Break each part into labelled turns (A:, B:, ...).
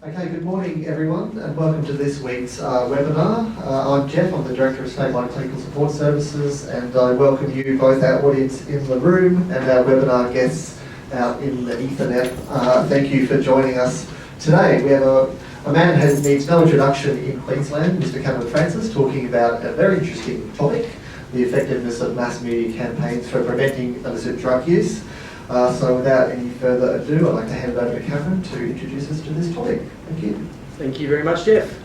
A: Okay, good morning everyone and welcome to this week's webinar. I'm Jeff, I'm the Director of Statewide Clinical Support Services, and I welcome you, both our audience in the room and our webinar guests out in the Ethernet. Thank you for joining us today. We have a man who needs no introduction in Queensland, Mr. Cameron Francis, talking about a very interesting topic, the effectiveness of mass media campaigns for preventing illicit drug use. So without any further ado, I'd like to hand it over to Cameron to introduce us to this topic. Thank you.
B: Thank you very much, Jeff.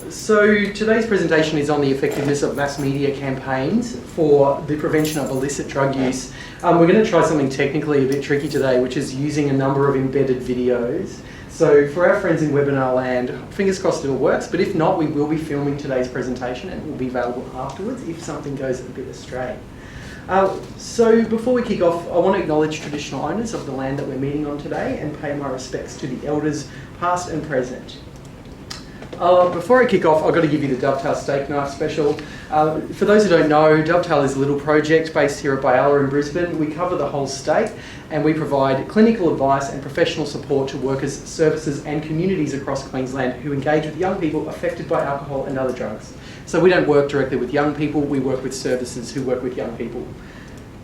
B: So today's presentation is on the effectiveness of mass media campaigns for the prevention of illicit drug use. We're going to try something technically a bit tricky today, which is using a number of embedded videos. So for our friends in webinar land, fingers crossed it all works, but if not, we will be filming today's presentation and it will be available afterwards if something goes a bit astray. So before we kick off, I want to acknowledge traditional owners of the land that we're meeting on today and pay my respects to the elders past and present. Before I kick off, I've got to give you the Dovetail steak knife special. For those who don't know, Dovetail is a little project based here at Biala in Brisbane. We cover the whole state and we provide clinical advice and professional support to workers, services and communities across Queensland who engage with young people affected by alcohol and other drugs. So we don't work directly with young people, we work with services who work with young people.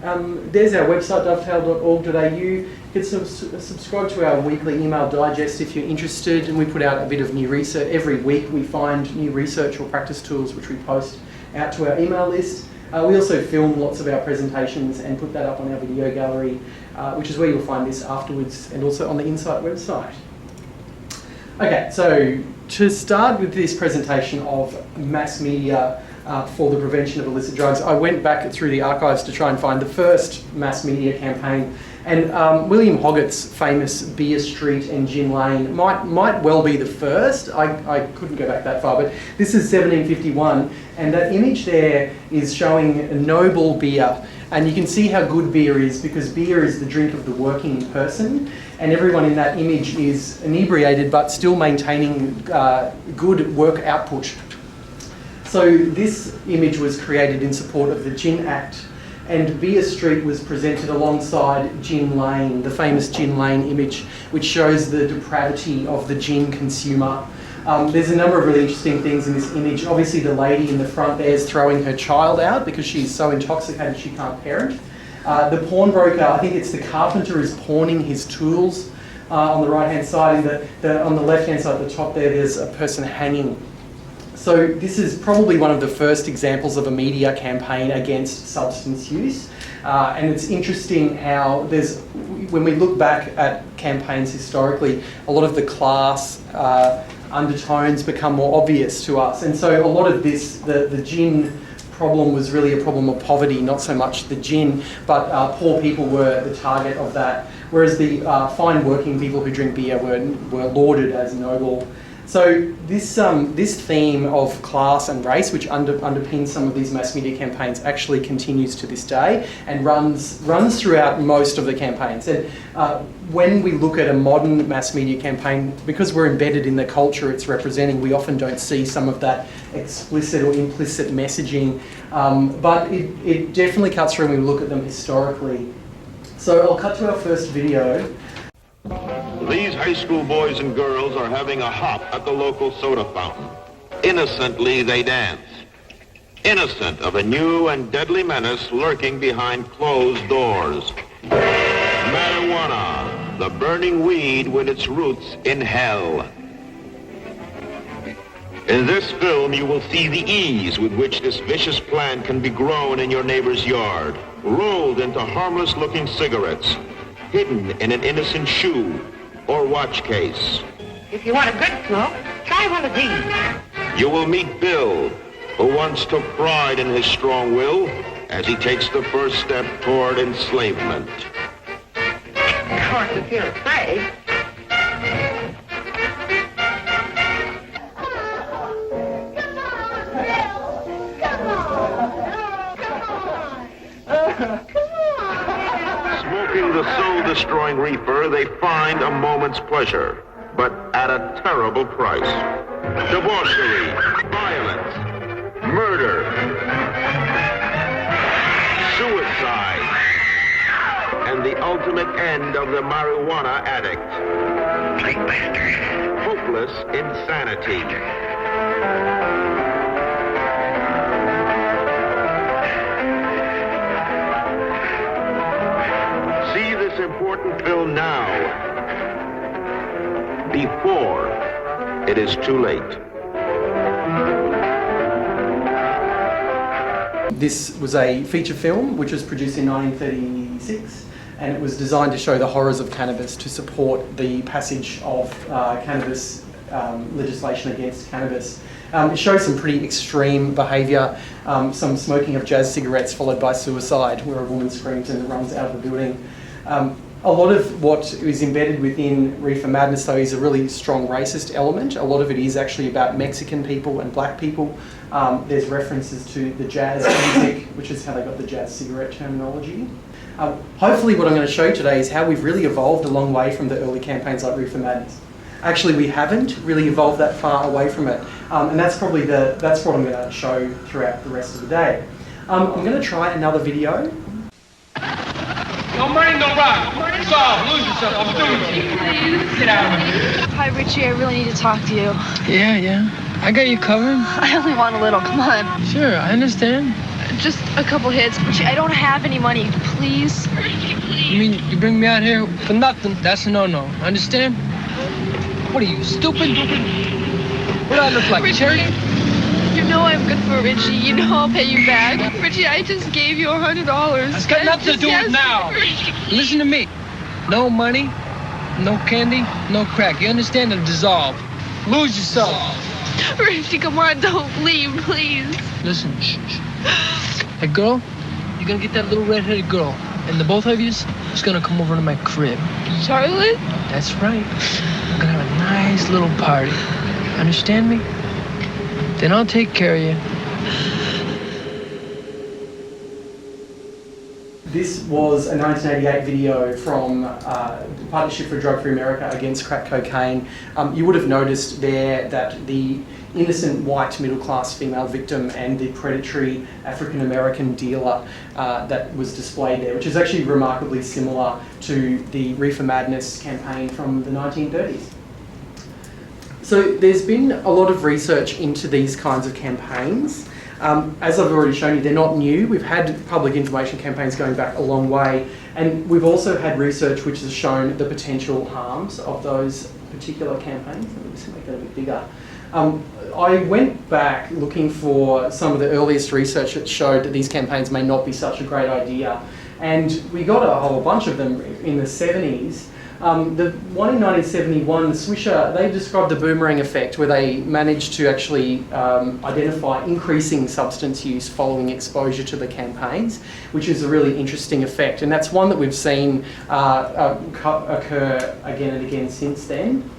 B: There's our website, dovetail.org.au. You can subscribe to our weekly email digest if you're interested, and we put out a bit of new research. Every week we find new research or practice tools which we post out to our email list. We also film lots of our presentations and put that up on our video gallery, which is where you'll find this afterwards, and also on the Insight website. Okay, so to start with this presentation of mass media for the prevention of illicit drugs, I went back through the archives to try and find the first mass media campaign, and William Hoggett's famous Beer Street and Gin Lane might well be the first. I couldn't go back that far, but this is 1751, and that image there is showing noble beer, and you can see how good beer is because beer is the drink of the working person, and everyone in that image is inebriated but still maintaining good work output. So this image was created in support of the Gin Act, and Beer Street was presented alongside Gin Lane, the famous Gin Lane image, which shows the depravity of the gin consumer. There's a number of really interesting things in this image. Obviously the lady in the front there is throwing her child out because she's so intoxicated she can't parent. The pawnbroker, I think it's the carpenter, is pawning his tools on the right hand side, and on the left hand side at the top there's a person hanging. So this is probably one of the first examples of a media campaign against substance use. And it's interesting how when we look back at campaigns historically, a lot of the class undertones become more obvious to us. And so a lot of this, the gin problem was really a problem of poverty, not so much the gin, but poor people were the target of that. Whereas the fine working people who drink beer were lauded as noble. So this theme of class and race, which underpins some of these mass media campaigns, actually continues to this day and runs throughout most of the campaigns. And when we look at a modern mass media campaign, because we're embedded in the culture it's representing, we often don't see some of that explicit or implicit messaging, but it definitely cuts through when we look at them historically. So I'll cut to our first video.
C: These high school boys and girls are having a hop at the local soda fountain. Innocently they dance. Innocent of a new and deadly menace lurking behind closed doors. Marijuana, the burning weed with its roots in hell. In this film, you will see the ease with which this vicious plant can be grown in your neighbor's yard, rolled into harmless-looking cigarettes, hidden in an innocent shoe or watch case.
D: If you want a good smoke, try one of these.
C: You will meet Bill, who once took pride in his strong will as he takes the first step toward enslavement.
D: Of course, if you're afraid.
C: Smoking the soul-destroying reefer, they find a moment's pleasure, but at a terrible price. Debauchery, violence, murder, suicide, and the ultimate end of the marijuana addict.
D: Plague bastard.
C: reckless insanity. See this important bill now, before it is too late.
B: This was a feature film which was produced in 1936, and it was designed to show the horrors of cannabis to support the passage of cannabis legislation against cannabis. It shows some pretty extreme behaviour, some smoking of jazz cigarettes followed by suicide, where a woman screams and runs out of the building. A lot of what is embedded within Reefer Madness, though, is a really strong racist element. A lot of it is actually about Mexican people and black people. There's references to the jazz music, which is how they got the jazz cigarette terminology. Hopefully what I'm going to show you today is how we've really evolved a long way from the early campaigns like Reefer Madness. Actually, we haven't really evolved that far away from it. And that's probably that's what I'm going to show throughout the rest of the day. I'm going to try another video.
E: No money, no rock. Solve, lose yourself. I'm doing it.
F: Please.
E: Get out of here.
F: Hi, Richie. I really need to talk to you.
G: Yeah. I got you covered.
F: I only want a little. Come on.
G: Sure, I understand.
F: Just a couple hits. Richie, I don't have any money. Please.
G: You mean you bring me out here for nothing? That's a no-no. Understand? What are you, stupid? What do I look like,
F: Richie,
G: Cherry?
F: you know I'm good for Richie. You know I'll pay you back. Richie, I just gave you $100.
G: That's got nothing to do with now. Listen to me. No money, no candy, no crack. You understand? It'll dissolve. Lose yourself.
F: Richie, come on, don't leave, please.
G: Listen, shh. Hey, girl, you're gonna get that little red-headed girl, and the both of yous is gonna come over to my crib.
F: Charlotte?
G: That's right. We're gonna have a nice little party. Understand me? Then I'll take care of you.
B: This was a 1988 video from the Partnership for Drug Free America against crack cocaine. You would have noticed there that the innocent white middle-class female victim and the predatory African-American dealer that was displayed there, which is actually remarkably similar to the Reefer Madness campaign from the 1930s. So there's been a lot of research into these kinds of campaigns. As I've already shown you, they're not new. We've had public information campaigns going back a long way, and we've also had research which has shown the potential harms of those particular campaigns. Let me just make that a bit bigger. I went back looking for some of the earliest research that showed that these campaigns may not be such a great idea, and we got a whole bunch of them in the 70s. The one in 1971, the Swisher, they described the boomerang effect, where they managed to actually identify increasing substance use following exposure to the campaigns, which is a really interesting effect. And that's one that we've seen occur again and again since then.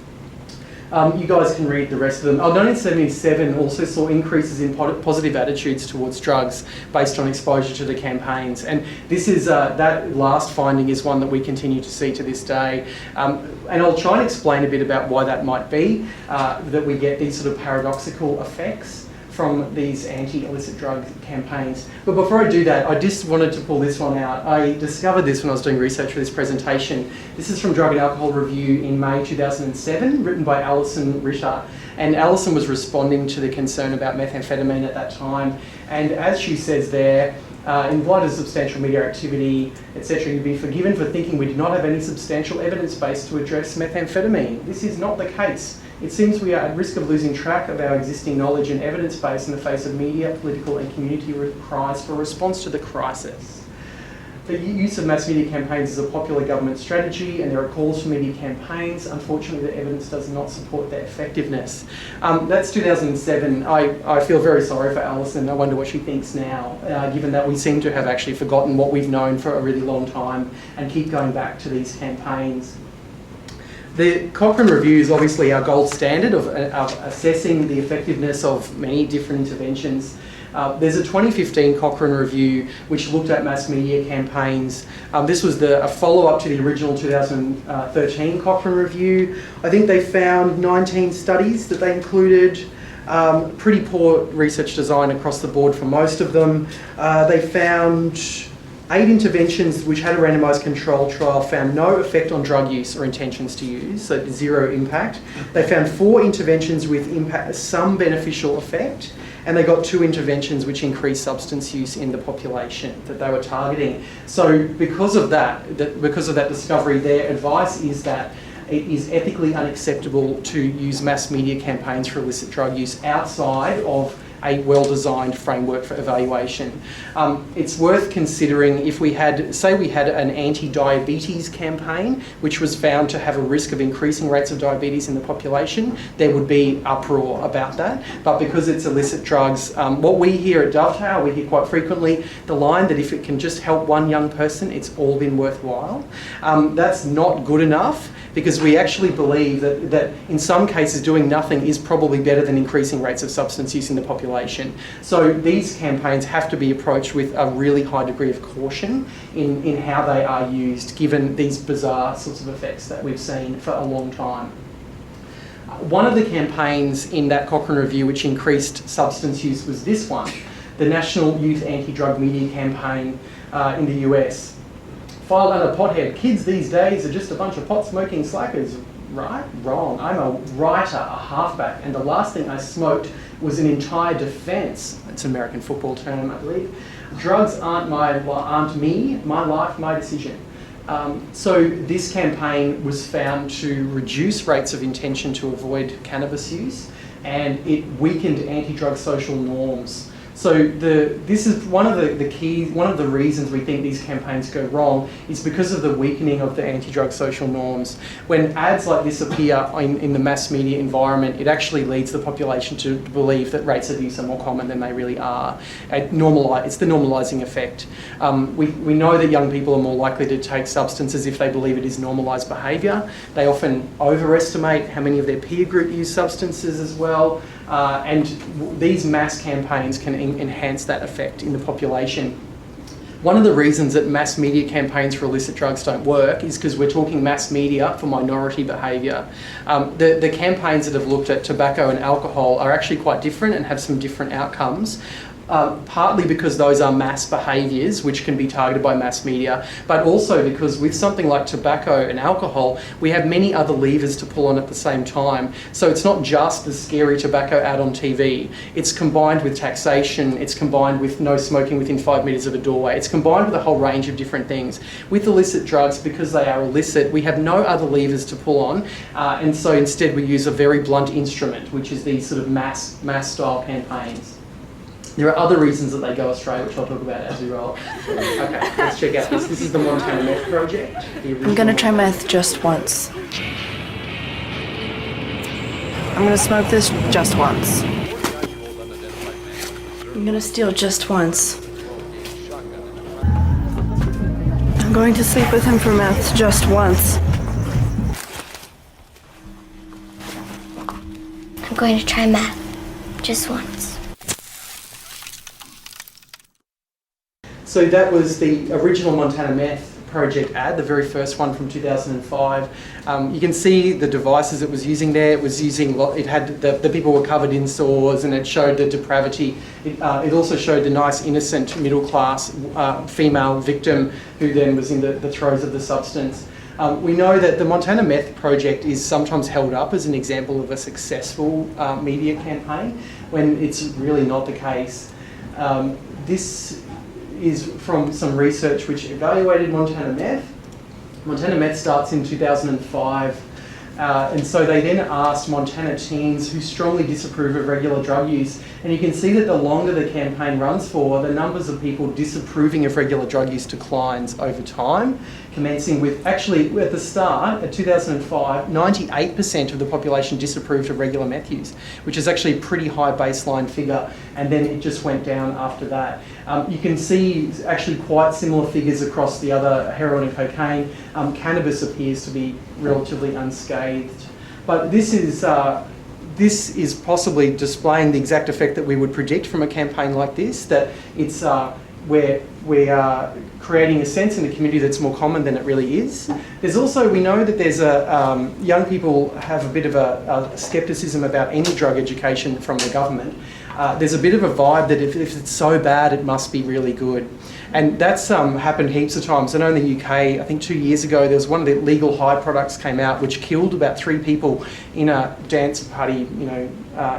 B: You guys can read the rest of them. 1977 also saw increases in positive attitudes towards drugs based on exposure to the campaigns. And this is, that last finding is one that we continue to see to this day. And I'll try and explain a bit about why that might be, that we get these sort of paradoxical effects from these anti-illicit drug campaigns. But before I do that, I just wanted to pull this one out. I discovered this when I was doing research for this presentation. This is from Drug and Alcohol Review in May 2007, written by Alison Ritter. And Alison was responding to the concern about methamphetamine at that time. And as she says there, in light of substantial media activity, etc., you'd be forgiven for thinking we did not have any substantial evidence base to address methamphetamine. This is not the case. It seems we are at risk of losing track of our existing knowledge and evidence base in the face of media, political and community cries for a response to the crisis. The use of mass media campaigns is a popular government strategy, and there are calls for media campaigns. Unfortunately, the evidence does not support their effectiveness. That's 2007. I feel very sorry for Alison. I wonder what she thinks now, given that we seem to have actually forgotten what we've known for a really long time and keep going back to these campaigns. The Cochrane Review is obviously our gold standard of assessing the effectiveness of many different interventions. There's a 2015 Cochrane Review which looked at mass media campaigns. This was a follow-up to the original 2013 Cochrane Review. I think they found 19 studies that they included. Pretty poor research design across the board for most of them. They found 8 interventions which had a randomised control trial found no effect on drug use or intentions to use, so 0 impact. They found 4 interventions with some beneficial effect, and they got 2 interventions which increased substance use in the population that they were targeting. So because of that discovery, their advice is that it is ethically unacceptable to use mass media campaigns for illicit drug use outside of a well-designed framework for evaluation. It's worth considering if we had an anti-diabetes campaign, which was found to have a risk of increasing rates of diabetes in the population, there would be uproar about that. But because it's illicit drugs, what we hear at Dovetail, we hear quite frequently the line that if it can just help one young person, it's all been worthwhile. That's not good enough, because we actually believe that in some cases doing nothing is probably better than increasing rates of substance use in the population. So these campaigns have to be approached with a really high degree of caution in how they are used, given these bizarre sorts of effects that we've seen for a long time. One of the campaigns in that Cochrane review which increased substance use was this one, the National Youth Anti-Drug Media Campaign in the US. Filed under pothead, kids these days are just a bunch of pot-smoking slackers. Right? Wrong. I'm a writer, a halfback, and the last thing I smoked was an entire defence. It's an American football term, I believe. Drugs aren't me, my life, my decision. So this campaign was found to reduce rates of intention to avoid cannabis use, and it weakened anti-drug social norms. So this is one of the reasons we think these campaigns go wrong is because of the weakening of the anti-drug social norms. When ads like this appear in the mass media environment, it actually leads the population to believe that rates of use are more common than they really are. It's the normalising effect. We know that young people are more likely to take substances if they believe it is normalised behaviour. They often overestimate how many of their peer group use substances as well. And these mass campaigns can enhance that effect in the population. One of the reasons that mass media campaigns for illicit drugs don't work is because we're talking mass media for minority behaviour. The campaigns that have looked at tobacco and alcohol are actually quite different and have some different outcomes. Partly because those are mass behaviours which can be targeted by mass media, but also because with something like tobacco and alcohol, we have many other levers to pull on at the same time. So it's not just the scary tobacco ad on TV. It's combined with taxation, it's combined with no smoking within 5 metres of a doorway, it's combined with a whole range of different things. With illicit drugs, because they are illicit, we have no other levers to pull on, and so instead we use a very blunt instrument, which is these sort of mass style campaigns. There are other reasons that they go astray, which I'll talk about as we roll. Okay, let's check out this. This is the Montana Meth Project.
H: I'm gonna try meth just once. I'm gonna smoke this just once. I'm gonna steal just once. I'm going to sleep with him for meth just once.
I: I'm going to try meth just once.
B: So that was the original Montana Meth Project ad, the very first one from 2005. You can see the devices it was using there. It had the people were covered in sores, and it showed the depravity. It also showed the nice innocent middle class female victim who then was in the throes of the substance. We know that the Montana Meth Project is sometimes held up as an example of a successful media campaign when it's really not the case. This is from some research which evaluated Montana Meth. Montana Meth starts in 2005, and so they then asked Montana teens who strongly disapprove of regular drug use, and you can see that the longer the campaign runs for, the numbers of people disapproving of regular drug use declines over time, commencing with, actually at the start, at 2005, 98% of the population disapproved of regular meth use, which is actually a pretty high baseline figure, and then it just went down after that. You can see actually quite similar figures across the other heroin and cocaine. Cannabis appears to be relatively unscathed. But this is possibly displaying the exact effect that we would predict from a campaign like this, that it's where we are creating a sense in the community that's more common than it really is. There's also, we know that there's young people have a bit of a scepticism about any drug education from the government. There's a bit of a vibe that if it's so bad, it must be really good. And that's happened heaps of times. I know in the UK, I think 2 years ago, there was one of the legal high products came out which killed about 3 people in a dance party,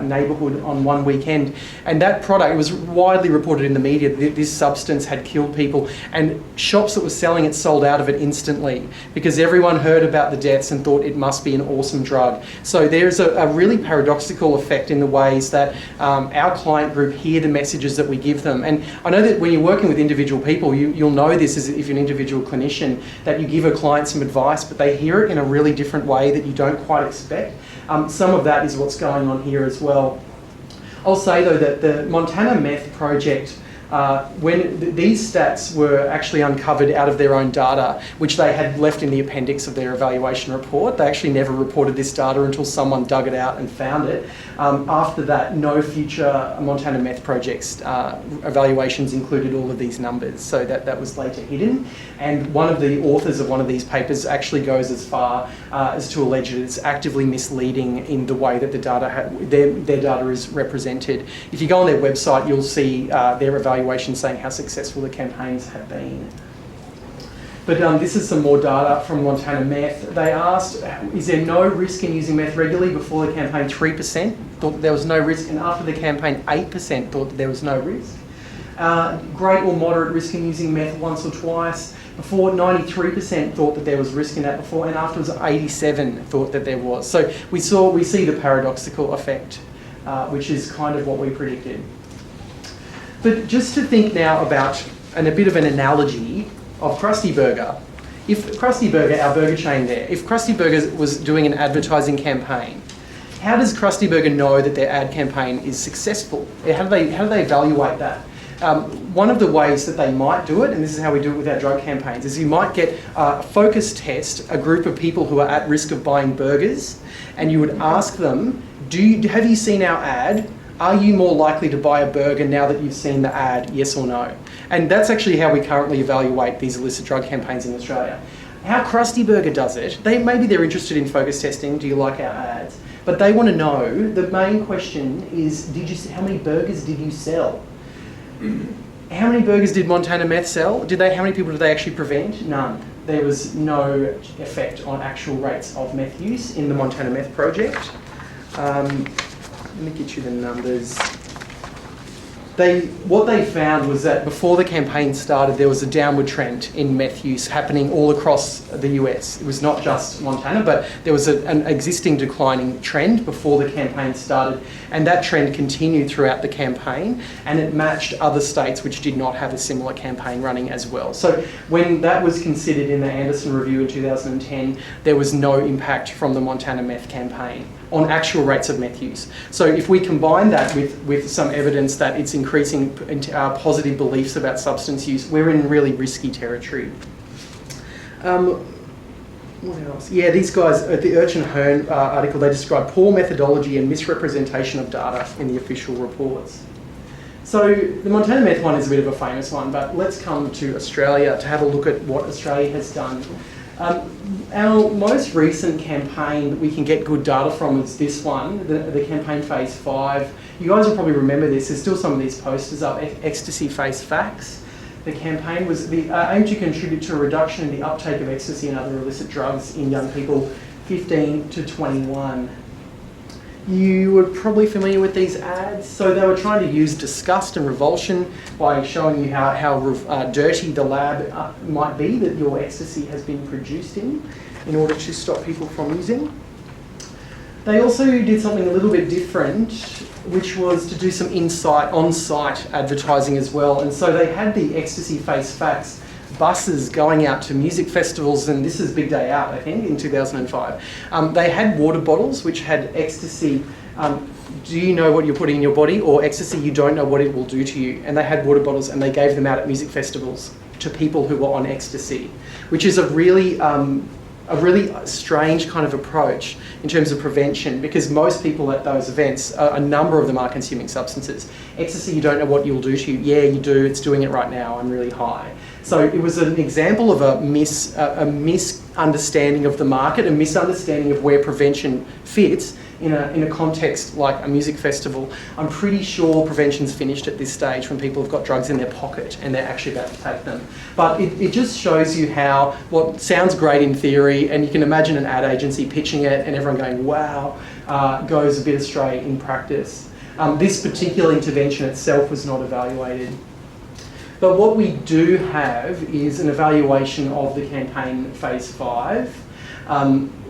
B: neighbourhood on one weekend. And that product, it was widely reported in the media that this substance had killed people, and shops that were selling it sold out of it instantly because everyone heard about the deaths and thought it must be an awesome drug. So there's a really paradoxical effect in the ways that our client group hear the messages that we give them. And I know that when you're working with individual people, you'll know this as if you're an individual clinician, that you give a client some advice, but they hear it in a really different way that you don't quite expect. Some of that is what's going on here as well. I'll say though that the Montana Meth Project, when these stats were actually uncovered out of their own data, which they had left in the appendix of their evaluation report, they actually never reported this data until someone dug it out and found it. After that, no future Montana Meth Projects evaluations included all of these numbers, so that was later hidden. And one of the authors of one of these papers actually goes as far as to allege that it's actively misleading in the way that the data their data is represented. If you go on their website, you'll see their evaluation saying how successful the campaigns have been. But this is some more data from Montana Meth. They asked, is there no risk in using meth regularly? Before the campaign, 3% thought that there was no risk, and after the campaign, 8% thought that there was no risk. Great or moderate risk in using meth once or twice. Before, 93% thought that there was risk in that before, and afterwards, 87% thought that there was. So we see the paradoxical effect, which is kind of what we predicted. But just to think now about, and a bit of an analogy of Krusty Burger. If Krusty Burger, our burger chain there, if Krusty Burger was doing an advertising campaign, how does Krusty Burger know that their ad campaign is successful? How do they evaluate that? One of the ways that they might do it, and this is how we do it with our drug campaigns, is you might get a focus test, a group of people who are at risk of buying burgers, and you would ask them, have you seen our ad? Are you more likely to buy a burger now that you've seen the ad, yes or no? And that's actually how we currently evaluate these illicit drug campaigns in Australia. How Krusty Burger does it, maybe they're interested in focus testing, do you like our ads? But they want to know, the main question is, how many burgers did you sell? How many burgers did Montana Meth sell? How many people did they actually prevent? None. There was no effect on actual rates of meth use in the Montana Meth Project. Let me get you the numbers. What they found was that before the campaign started, there was a downward trend in meth use happening all across the US. It was not just Montana, but there was an existing declining trend before the campaign started, and that trend continued throughout the campaign, and it matched other states which did not have a similar campaign running as well. So when that was considered in the Anderson Review in 2010, there was no impact from the Montana Meth campaign on actual rates of meth use. So if we combine that with some evidence that it's increasing positive beliefs about substance use, we're in really risky territory. What else? Yeah, these guys at the Urchin Hearn article, they describe poor methodology and misrepresentation of data in the official reports. So the Montana Meth one is a bit of a famous one, but let's come to Australia to have a look at what Australia has done. Our most recent campaign that we can get good data from is this one, the campaign phase 5. You guys will probably remember this. There's still some of these posters up, Ecstasy Face Facts. The campaign was aimed to contribute to a reduction in the uptake of ecstasy and other illicit drugs in young people 15 to 21. You were probably familiar with these ads. So they were trying to use disgust and revulsion by showing you how dirty the lab might be that your ecstasy has been produced in order to stop people from using. They also did something a little bit different, which was to do some on-site advertising as well. And so they had the Ecstasy Face Facts buses going out to music festivals, and this is Big Day Out, I think, in 2005. They had water bottles which had ecstasy. Do you know what you're putting in your body? Or ecstasy, you don't know what it will do to you. And they had water bottles and they gave them out at music festivals to people who were on ecstasy, which is a really a really strange kind of approach in terms of prevention, because most people at those events, a number of them are consuming substances. Ecstasy, you don't know what you'll do to you. Yeah, you do. It's doing it right now. I'm really high. So it was an example of a misunderstanding of the market, a misunderstanding of where prevention fits in a context like a music festival. I'm pretty sure prevention's finished at this stage when people have got drugs in their pocket and they're actually about to take them. But it just shows you how what sounds great in theory, and you can imagine an ad agency pitching it and everyone going, wow, goes a bit astray in practice. This particular intervention itself was not evaluated. But what we do have is an evaluation of the campaign phase 5.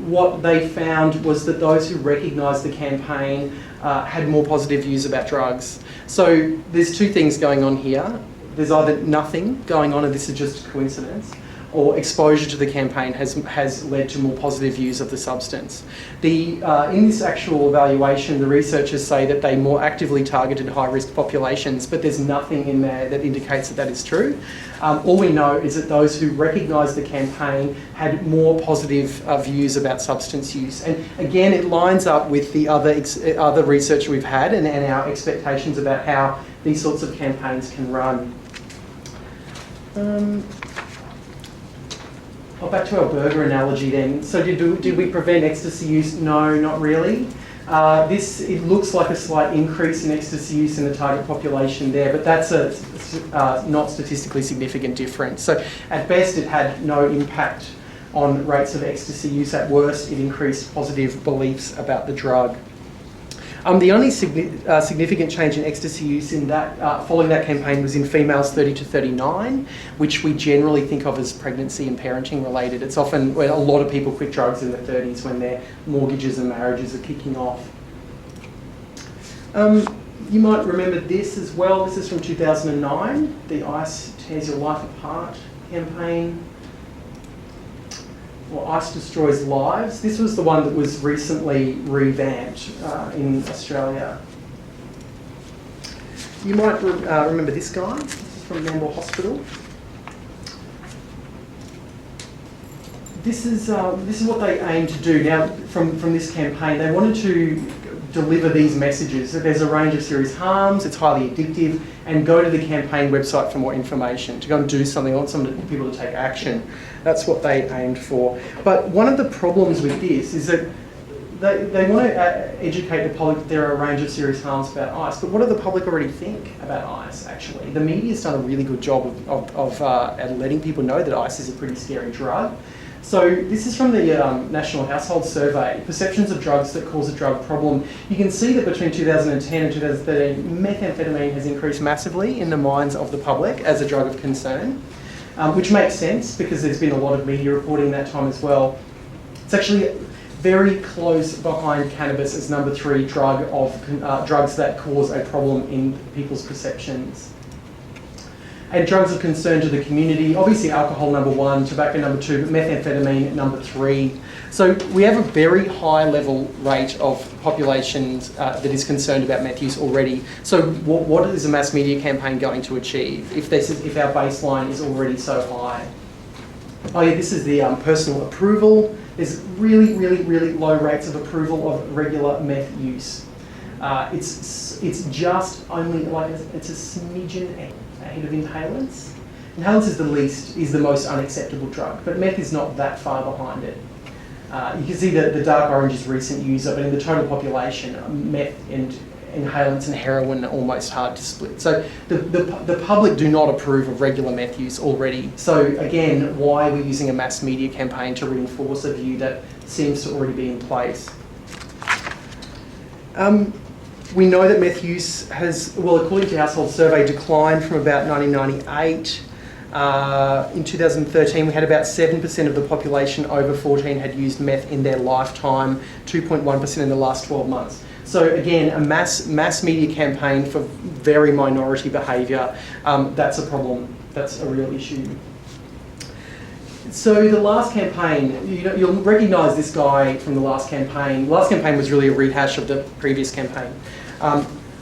B: What they found was that those who recognised the campaign had more positive views about drugs. So there's two things going on here. There's either nothing going on and this is just a coincidence, or exposure to the campaign has led to more positive views of the substance. In this actual evaluation, the researchers say that they more actively targeted high-risk populations, but there's nothing in there that indicates that that is true. All we know is that those who recognised the campaign had more positive views about substance use. And again, it lines up with the other research we've had and our expectations about how these sorts of campaigns can run. Back to our burger analogy then. So did we prevent ecstasy use? No, not really. It looks like a slight increase in ecstasy use in the target population there, but that's a not statistically significant difference. So at best it had no impact on rates of ecstasy use. At worst it increased positive beliefs about the drug. The only significant change in ecstasy use in that following that campaign was in females 30 to 39, which we generally think of as pregnancy and parenting related. It's often when a lot of people quit drugs in their 30s when their mortgages and marriages are kicking off. You might remember this as well. This is from 2009, the ICE Tears Your Life Apart campaign. Well, ICE Destroys Lives. This was the one that was recently revamped in Australia. You might remember this guy. This is from Nambour Hospital. This is what they aim to do. Now, from this campaign, they wanted to deliver these messages. So there's a range of serious harms, it's highly addictive, and go to the campaign website for more information, to go and do something. I want people to take action. That's what they aimed for. But one of the problems with this is that they want to educate the public that there are a range of serious harms about ice, but what do the public already think about ice, actually? The media's done a really good job of letting people know that ice is a pretty scary drug. So this is from the National Household Survey, Perceptions of Drugs That Cause a Drug Problem. You can see that between 2010 and 2013, methamphetamine has increased massively in the minds of the public as a drug of concern, which makes sense because there's been a lot of media reporting that time as well. It's actually very close behind cannabis as number 3 drug of drugs that cause a problem in people's perceptions. And drugs of concern to the community, obviously alcohol number 1, tobacco number 2, but methamphetamine number 3. So we have a very high level rate of populations that is concerned about meth use already. So what is a mass media campaign going to achieve if our baseline is already so high? Oh yeah, this is the personal approval. There's really, really, really low rates of approval of regular meth use. It's just only like, it's a smidgen ahead of inhalants. Inhalants is the most unacceptable drug, but meth is not that far behind it. You can see the dark orange is recent user, but in the total population, meth and inhalants and heroin are almost hard to split. So the public do not approve of regular meth use already. So again, why are we using a mass media campaign to reinforce a view that seems to already be in place? We know that meth use has, well, according to Household Survey, declined from about 1998. In 2013, we had about 7% of the population over 14 had used meth in their lifetime, 2.1% in the last 12 months. So again, a mass media campaign for very minority behaviour, that's a problem, that's a real issue. So the last campaign, you'll recognise this guy from the last campaign. The last campaign was really a rehash of the previous campaign.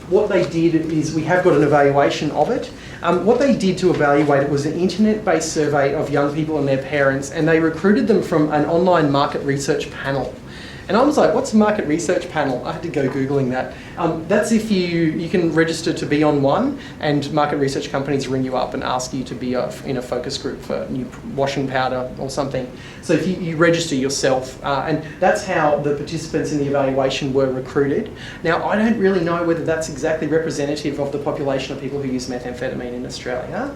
B: what they did is, we have got an evaluation of it. What they did to evaluate it was an internet-based survey of young people and their parents, and they recruited them from an online market research panel. And I was like, what's a market research panel? I had to go Googling that. That's if you can register to be on one, and market research companies ring you up and ask you to be in a focus group for new washing powder or something. So if you register yourself, and that's how the participants in the evaluation were recruited. Now, I don't really know whether that's exactly representative of the population of people who use methamphetamine in Australia,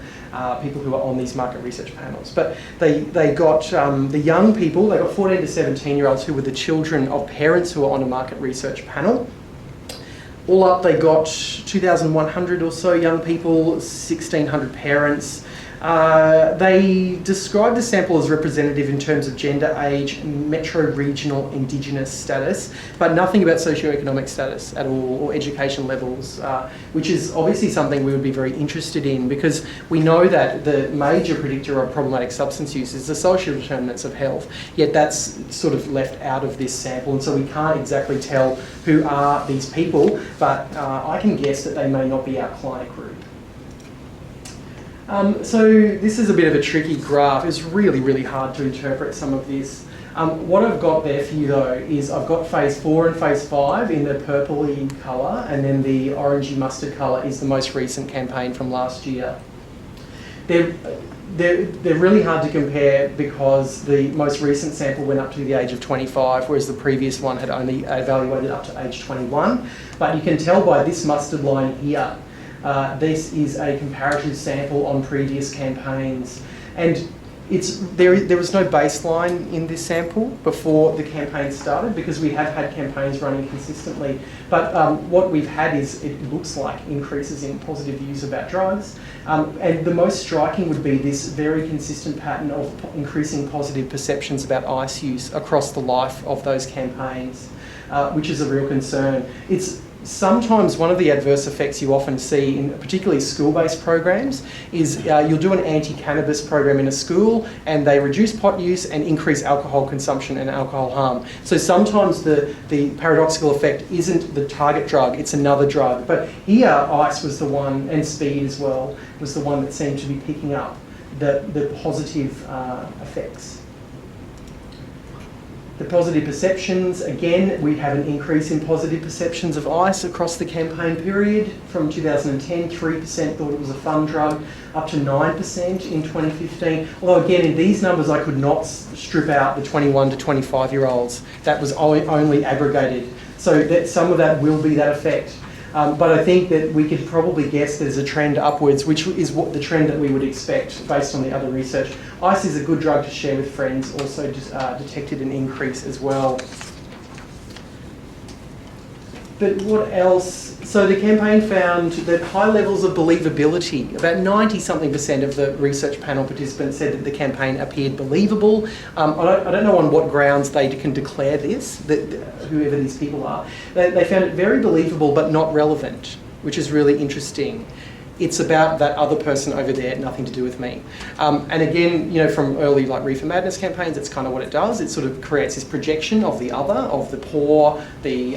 B: people who are on these market research panels. But they got the young people, they got 14 to 17-year-olds who were the children of parents who are on a market research panel. All up, they got 2,100 or so young people, 1,600 parents. They described the sample as representative in terms of gender, age, metro, regional, indigenous status, but nothing about socioeconomic status at all, or education levels, which is obviously something we would be very interested in, because we know that the major predictor of problematic substance use is the social determinants of health, yet that's sort of left out of this sample, and so we can't exactly tell who are these people, but I can guess that they may not be our client group. So this is a bit of a tricky graph. It's really, really hard to interpret some of this. What I've got there for you though is I've got phase 4 and phase 5 in the purpley colour, and then the orangey mustard colour is the most recent campaign from last year. They're really hard to compare because the most recent sample went up to the age of 25, whereas the previous one had only evaluated up to age 21. But you can tell by this mustard line here, this is a comparative sample on previous campaigns, and there was no baseline in this sample before the campaign started, because we have had campaigns running consistently, but what we've had is, it looks like, increases in positive views about drugs, and the most striking would be this very consistent pattern of increasing positive perceptions about ice use across the life of those campaigns, which is a real concern. It's sometimes one of the adverse effects you often see in particularly school-based programs is you'll do an anti-cannabis program in a school and they reduce pot use and increase alcohol consumption and alcohol harm. So sometimes the paradoxical effect isn't the target drug, it's another drug. But here, ice was the one, and speed as well, was the one that seemed to be picking up the positive effects. The positive perceptions, again, we have an increase in positive perceptions of ice across the campaign period. From 2010, 3% thought it was a fun drug, up to 9% in 2015. Although again, in these numbers, I could not strip out the 21 to 25-year-olds. That was only aggregated. So that some of that will be that effect. But I think that we could probably guess there's a trend upwards, which is what the trend that we would expect based on the other research. Ice is a good drug to share with friends, also detected an increase as well. But what else? So the campaign found that high levels of believability, about 90-something% of the research panel participants said that the campaign appeared believable. I don't know on what grounds they can declare this, that whoever these people are. They found it very believable but not relevant, which is really interesting. It's about that other person over there, nothing to do with me. And again, you know, from early like Reefer Madness campaigns, it's kind of what it does. It sort of creates this projection of the other, of the poor, the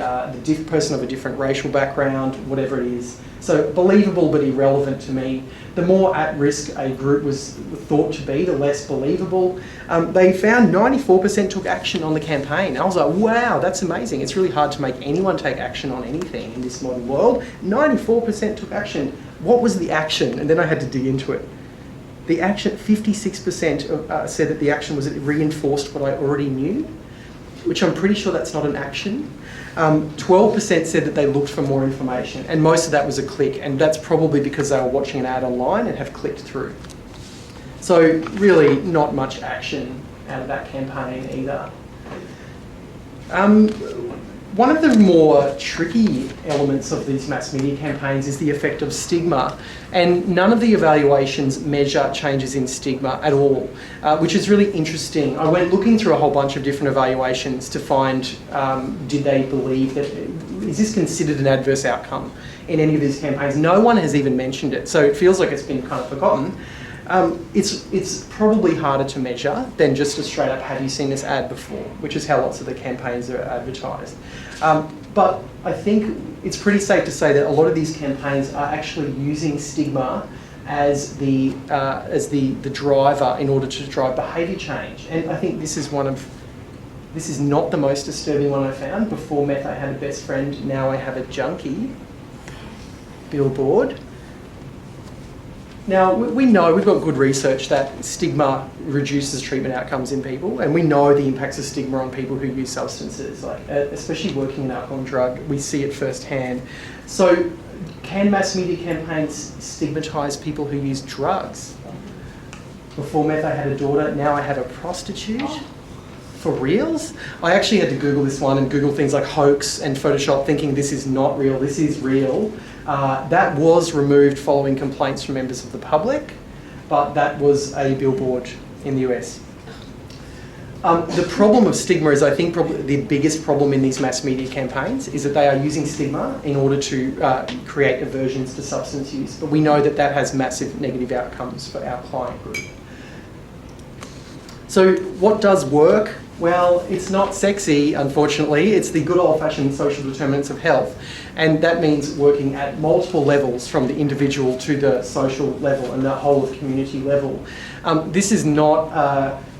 B: person of a different racial background, whatever it is. So believable but irrelevant to me. The more at risk a group was thought to be, the less believable. They found 94% took action on the campaign. I was like, wow, that's amazing. It's really hard to make anyone take action on anything in this modern world. 94% took action. What was the action? And then I had to dig into it. The action, 56% said that the action was that it reinforced what I already knew, which I'm pretty sure that's not an action. 12% said that they looked for more information, and most of that was a click, and that's probably because they were watching an ad online and have clicked through. So really not much action out of that campaign either. One of the more tricky elements of these mass media campaigns is the effect of stigma, and none of the evaluations measure changes in stigma at all, which is really interesting. I went looking through a whole bunch of different evaluations to find, did they believe that, is this considered an adverse outcome in any of these campaigns? No one has even mentioned it, so it feels like it's been kind of forgotten. It's probably harder to measure than just a straight up, have you seen this ad before, which is how lots of the campaigns are advertised. But I think it's pretty safe to say that a lot of these campaigns are actually using stigma as the driver in order to drive behaviour change. And I think this is not the most disturbing one I found. Before meth I had a best friend, now I have a junkie billboard. Now, we know, we've got good research that stigma reduces treatment outcomes in people, and we know the impacts of stigma on people who use substances, like especially working in alcohol and drug, we see it firsthand. So, can mass media campaigns stigmatise people who use drugs? Before meth I had a daughter, now I have a prostitute? For reals? I actually had to Google this one and Google things like hoax and Photoshop, thinking this is not real, this is real. That was removed following complaints from members of the public, but that was a billboard in the US. The problem of stigma is, I think, probably the biggest problem in these mass media campaigns is that they are using stigma in order to create aversions to substance use. But we know that that has massive negative outcomes for our client group. So what does work? Well, it's not sexy, unfortunately. It's the good old-fashioned social determinants of health. And that means working at multiple levels, from the individual to the social level and the whole of community level. This is not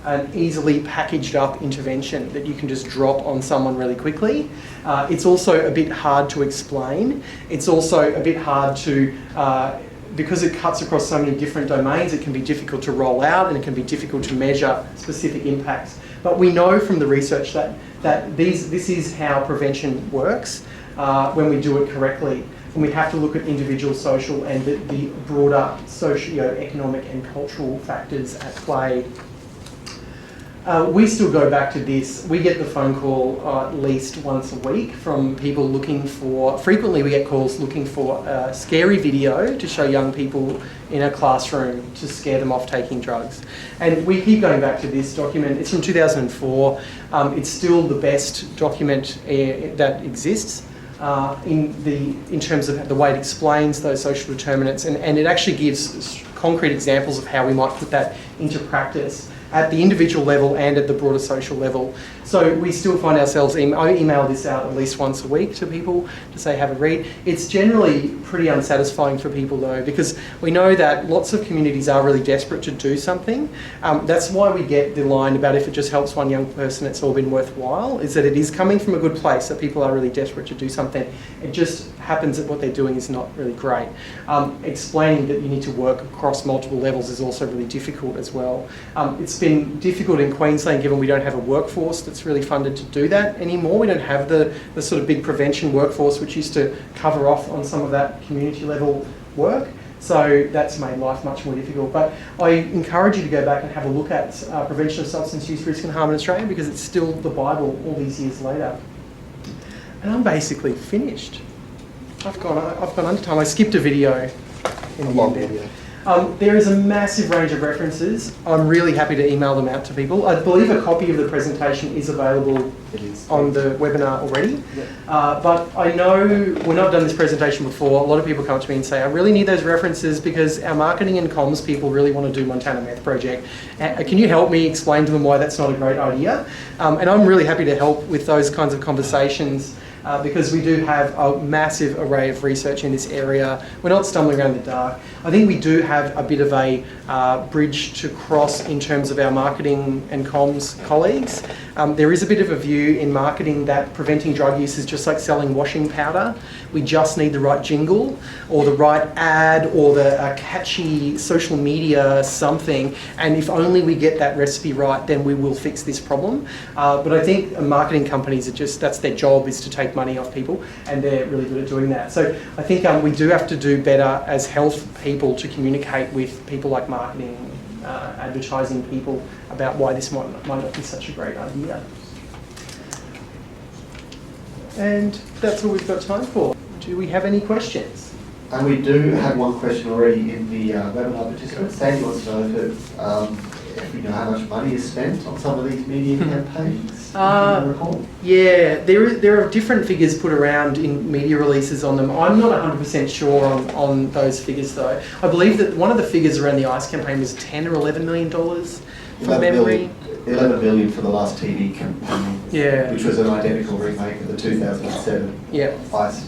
B: an easily packaged up intervention that you can just drop on someone really quickly. It's also a bit hard to explain. It's also a bit hard to, because it cuts across so many different domains, it can be difficult to roll out and it can be difficult to measure specific impacts. But we know from the research that this is how prevention works when we do it correctly. And we have to look at individual social and the broader socio-economic and cultural factors at play. We still go back to this. We get the phone call at least once a week from people looking for, frequently we get calls looking for a scary video to show young people in a classroom to scare them off taking drugs. And we keep going back to this document. It's from 2004. It's still the best document that exists in terms of the way it explains those social determinants, and it actually gives concrete examples of how we might put that into practice at the individual level and at the broader social level. So we still find ourselves, I email this out at least once a week to people to say have a read. It's generally pretty unsatisfying for people though, because we know that lots of communities are really desperate to do something. That's why we get the line about if it just helps one young person, it's all been worthwhile, is that it is coming from a good place, that people are really desperate to do something. It just happens that what they're doing is not really great. Explaining that you need to work across multiple levels is also really difficult as well. It's been difficult in Queensland given we don't have a workforce that's really funded to do that anymore. We don't have the sort of big prevention workforce which used to cover off on some of that community level work. So that's made life much more difficult. But I encourage you to go back and have a look at prevention of substance use, risk and harm in Australia, because it's still the Bible all these years later. And I'm basically finished. I've gone under time. I skipped a video in the end there. There is a massive range of references. I'm really happy to email them out to people. I believe a copy of the presentation is available on the webinar already. But I know when I've done this presentation before, a lot of people come up to me and say, I really need those references because our marketing and comms people really want to do Montana Meth Project. Can you help me explain to them why that's not a great idea? And I'm really happy to help with those kinds of conversations. Because we do have a massive array of research in this area. We're not stumbling around the dark. I think we do have a bit of a bridge to cross in terms of our marketing and comms colleagues. There is a bit of a view in marketing that preventing drug use is just like selling washing powder. We just need the right jingle or the right ad or the catchy social media something, and if only we get that recipe right, then we will fix this problem. But I think marketing companies are just, that's their job, is to take money off people, and they're really good at doing that. So I think we do have to do better as health people to communicate with people like marketing, advertising people about why this might not be such a great idea. And that's all we've got time for. Do we have any questions?
A: And we do have one question already in the webinar participants. Sandy wants to know if you know how much money is spent on some of these media campaigns? Can you recall?
B: Yeah, there are different figures put around in media releases on them. I'm not 100% sure on those figures though. I believe that one of the figures around the ICE campaign was $10 or $11 million from memory.
A: 11 million for the last TV campaign,
B: Yeah.
A: which was an identical remake of the 2007
B: Yeah.
A: ICE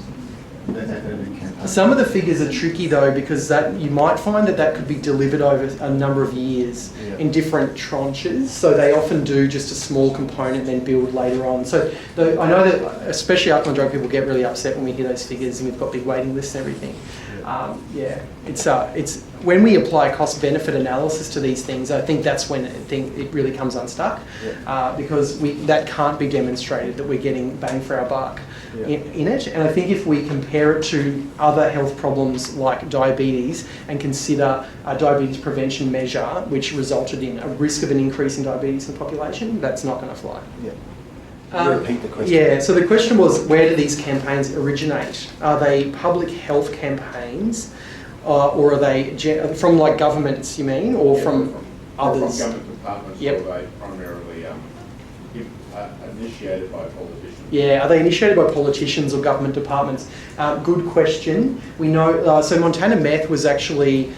A: campaign.
B: Some of the figures are tricky though, because that you might find that could be delivered over a number of years in different tranches. So they often do just a small component, then build later on. So I know that especially alcohol and drug people get really upset when we hear those figures, and we've got big waiting lists and everything. It's when we apply cost benefit analysis to these things, I think that's when it really comes unstuck, because that can't be demonstrated that we're getting bang for our buck in it. And I think if we compare it to other health problems like diabetes and consider a diabetes prevention measure which resulted in a risk of an increase in diabetes in the population, that's not going to fly.
A: Repeat the question.
B: Yeah, so the question was, where do these campaigns originate? Are they public health campaigns, or are they from like governments, you mean, or from others?
J: From government departments, or are they primarily initiated by politicians?
B: Yeah, are they initiated by politicians or government departments? Good question. We know, so Montana Meth was actually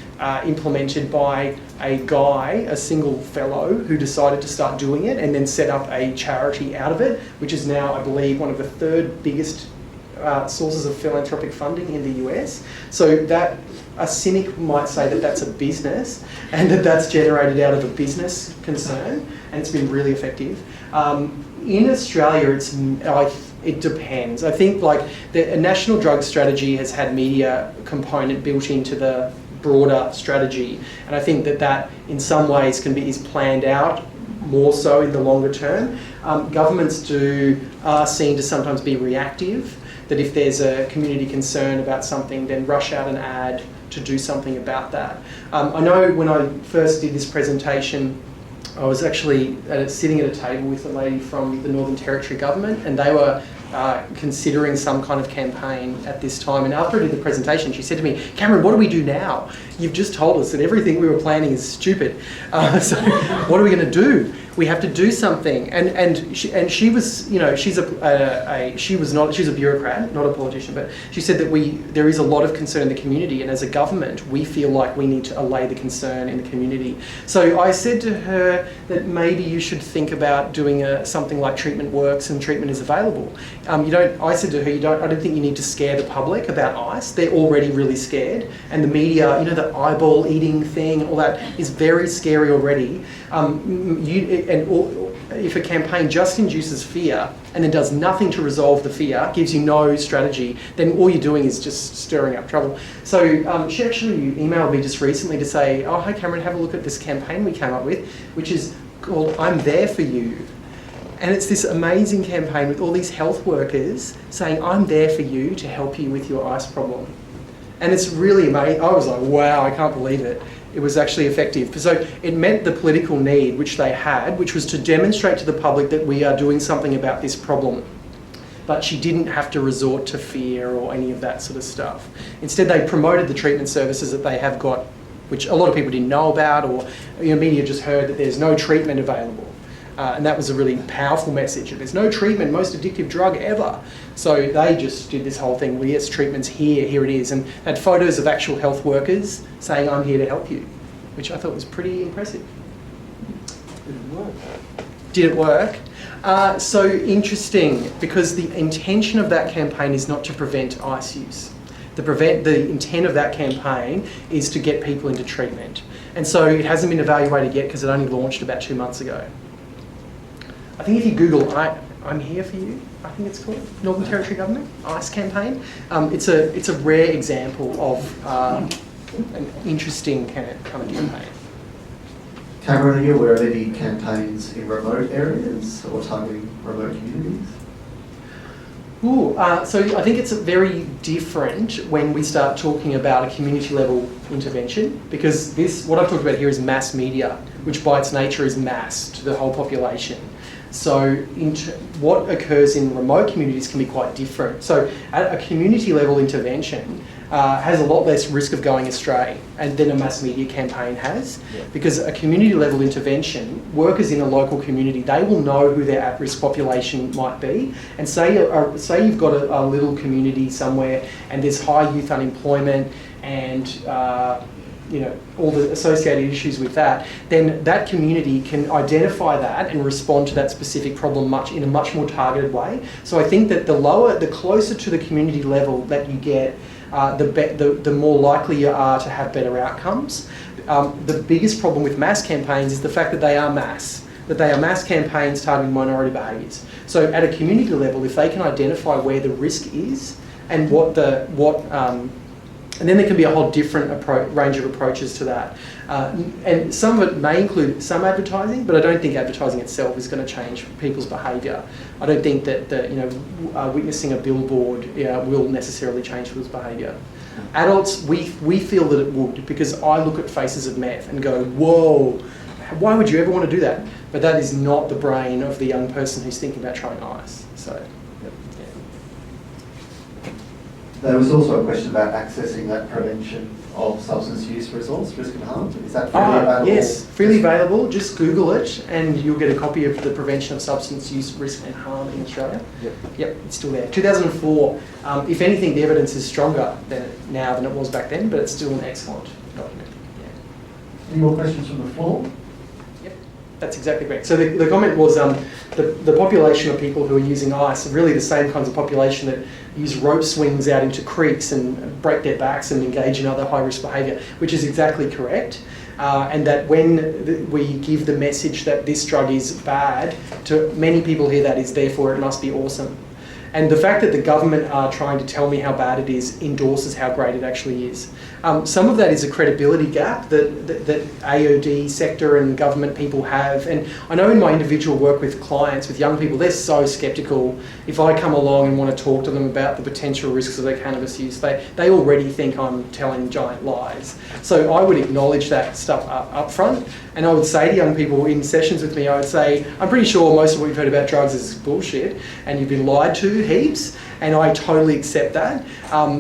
B: implemented by a single fellow who decided to start doing it and then set up a charity out of it, which is now, I believe, one of the third biggest sources of philanthropic funding in the US. So that a cynic might say that that's a business and that's generated out of a business concern, and it's been really effective. In Australia, it depends. I think like a national drug strategy has had media component built into the broader strategy, and I think that in some ways is planned out more so in the longer term. Governments are seen to sometimes be reactive, that if there's a community concern about something, then rush out an ad to do something about that. I know when I first did this presentation, I was actually sitting at a table with a lady from the Northern Territory government, and they were considering some kind of campaign at this time. And after I did the presentation, she said to me, "Cameron, what do we do now? You've just told us that everything we were planning is stupid. So what are we going to do? We have to do something." And she was, you know, she's a bureaucrat, not a politician, but she said that there is a lot of concern in the community, and as a government, we feel like we need to allay the concern in the community. So I said to her that maybe you should think about doing something like treatment works and treatment is available. I said to her, I don't think you need to scare the public about ICE. They're already really scared, and the media, you know, the eyeball eating thing, all that is very scary already. If a campaign just induces fear and then does nothing to resolve the fear, gives you no strategy, then all you're doing is just stirring up trouble. So she actually emailed me just recently to say, "Oh, hi Cameron, have a look at this campaign we came up with, which is called I'm There For You." And it's this amazing campaign with all these health workers saying, "I'm there for you to help you with your ICE problem." And it's really amazing. I was like, wow, I can't believe it. It was actually effective. So it met the political need which they had, which was to demonstrate to the public that we are doing something about this problem. But she didn't have to resort to fear or any of that sort of stuff. Instead, they promoted the treatment services that they have got, which a lot of people didn't know about, or media just heard that there's no treatment available. And that was a really powerful message. There's no treatment, most addictive drug ever. So they just did this whole thing, well, yes, treatment's here it is. And had photos of actual health workers saying, "I'm here to help you," which I thought was pretty impressive.
A: Did it work?
B: Did it work? So interesting, because the intention of that campaign is not to prevent ICE use. The intent of that campaign is to get people into treatment. And so it hasn't been evaluated yet because it only launched about 2 months ago. I think if you Google I'm Here For You, I think it's called, Northern Territory Government, ICE campaign, it's a rare example of an interesting kind of campaign.
A: Cameron, are you aware of any campaigns in remote areas or targeting remote communities?
B: So I think it's very different when we start talking about a community level intervention, because what I've talked about here is mass media, which by its nature is mass to the whole population. So what occurs in remote communities can be quite different. So at a community level intervention has a lot less risk of going astray than a mass media campaign has, because a community level intervention, workers in a local community, they will know who their at-risk population might be. And say you've got a little community somewhere and there's high youth unemployment and all the associated issues with that, then that community can identify that and respond to that specific problem in a much more targeted way. So I think that the closer to the community level that you get, the more likely you are to have better outcomes. The biggest problem with mass campaigns is the fact that they are mass campaigns targeting minority behaviours. So at a community level, if they can identify where the risk is and and then there can be a whole different range of approaches to that. And some of it may include some advertising, but I don't think advertising itself is going to change people's behaviour. I don't think that witnessing a billboard will necessarily change people's behaviour. Adults, we feel that it would, because I look at faces of meth and go, whoa, why would you ever want to do that? But that is not the brain of the young person who's thinking about trying ice. So.
A: There was also a question about accessing that prevention of substance use resource, risk and harm. Is that freely available? Yes,
B: freely available. Just Google it and you'll get a copy of the Prevention of Substance Use, Risk and Harm in Australia. Yep, it's still there. 2004. If anything, the evidence is stronger now than it was back then, but it's still an excellent document.
A: Any more questions from the floor?
B: That's exactly correct. So the comment was the population of people who are using ice are really the same kinds of population that use rope swings out into creeks and break their backs and engage in other high-risk behaviour, which is exactly correct. And that when we give the message that this drug is bad, to many people hear that is therefore it must be awesome. And the fact that the government are trying to tell me how bad it is endorses how great it actually is. Some of that is a credibility gap that AOD sector and government people have. And I know in my individual work with clients, with young people, they're so sceptical. If I come along and want to talk to them about the potential risks of their cannabis use, they already think I'm telling giant lies. So I would acknowledge that stuff up front. And I would say to young people in sessions with me, I would say, I'm pretty sure most of what you've heard about drugs is bullshit and you've been lied to heaps, and I totally accept that.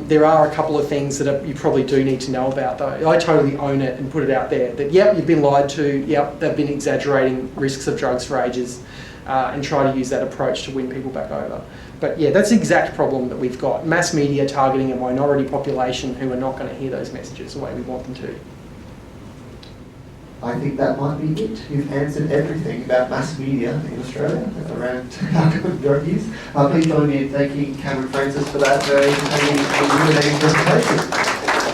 B: There are a couple of things that you probably do need to know about though. I totally own it and put it out there that yep, you've been lied to, yep, they've been exaggerating risks of drugs for ages, and try to use that approach to win people back over. But yeah, that's the exact problem that we've got. Mass media targeting a minority population who are not going to hear those messages the way we want them to.
A: I think that might be it. You've answered everything about mass media in Australia around alcohol and drug use. Please join me in thanking Cameron Francis for that very illuminating presentation.